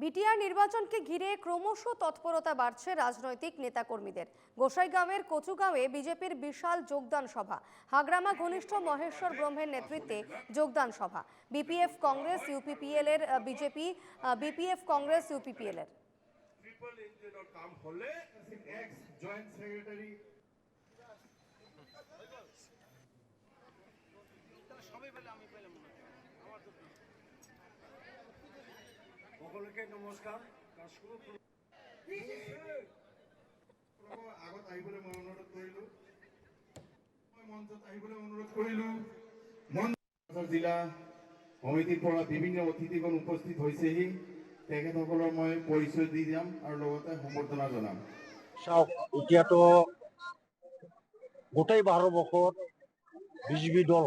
BTR নির্বাচনকে ঘিরে ক্রমশ তৎপরতা বাড়ছে রাজনৈতিক নেতাকর্মীদের। গোসাইগাঁওয়ের কচুগাঁওয়ে বিজেপির বিশাল যোগদান সভা, হাগ্রামা ঘনিষ্ঠ মহেশ্বর ব্রহ্মের নেতৃত্বে যোগদান সভা। বিপিএফ কংগ্রেস ইউপিপিএল এর বিজেপি, বিপিএফ কংগ্রেস ইউপিপিএল এর সকলকে নমস্কাৰ। আগত আহিবলৈ মই অনুৰোধ কৰিলোঁ, মঞ্চত আহিবলৈ অনুৰোধ কৰিলোঁ। জিলা সমিতিৰ পৰা বিভিন্ন অতিথিগণ উপস্থিত হৈছেহি, তেখেতসকলৰ মই পৰিচয় দি যাম আৰু লগতে সম্বৰ্ধনা জনাম। চাওক, এতিয়াতো গোটেই ভাৰতবৰ্ষত বিজেপি দল,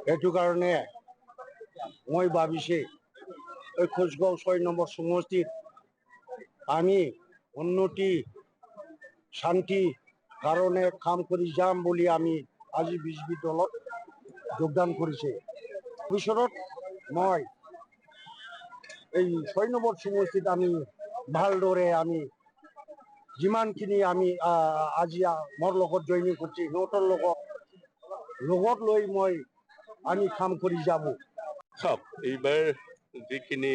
সেইটো কাৰণে মই ভাবিছে এই কোচগাঁও 6 নম্বৰ সমষ্টিত আমি উন্নতি শান্তি কাৰণে কাম কৰি যাম বুলি আমি আজি বিজেপি দলত যোগদান কৰিছে। ভৱিষ্যতত মই এই 6 নম্বৰ সমষ্টিত আমি ভালদৰে আমি যিমানখিনি আমি আজি মোৰ লগত জইনিং কৰিছে সিহঁতৰ লগত লৈ আমি কাম কৰি যাব। চাওক, এইবাৰ যিখিনি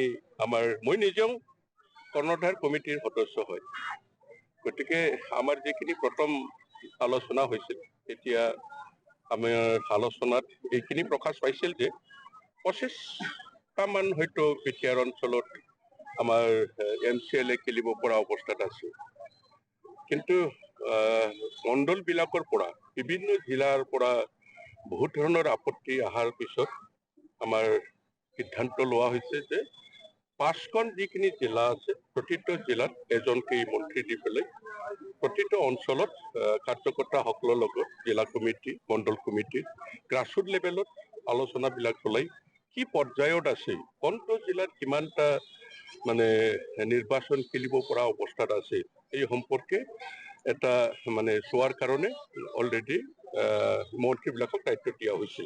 মই নিজেও কৰ্ণধাৰ কমিটিৰ সদস্য হয়, গতিকে আমাৰ যিখিনি প্ৰথম আলোচনা হৈছিল, এতিয়া আমাৰ আলোচনাত এইখিনি প্ৰকাশ পাইছিল যে 25টামান হয়তো বিটিআৰ অঞ্চলত আমাৰ MCLA খেলিব পৰা অৱস্থাত আছে। কিন্তু মণ্ডলবিলাকৰ পৰা বিভিন্ন জিলাৰ পৰা বহুত ধৰণৰ আপত্তি অহাৰ পিছত আমাৰ সিদ্ধান্ত লোৱা হৈছে যে 5খন যিখিনি জিলা আছে, প্ৰতিটো জিলাত এজনকৈ মন্ত্ৰী দি পেলাই প্ৰতিটো অঞ্চলত কাৰ্যকৰ্তাসকলৰ লগত জিলা কমিটি, মণ্ডল কমিটি, গ্ৰাছৰুট লেভেলত আলোচনাবিলাক চলাই কি পৰ্যায়ত আছে, কোনটো জিলাত কিমানটা নিৰ্বাচন খেলিব পৰা অৱস্থাত আছে, এই সম্পৰ্কে এটা চোৱাৰ কাৰণে অলৰেডি মন্ত্ৰীবিলাকক দায়িত্ব দিয়া হৈছে।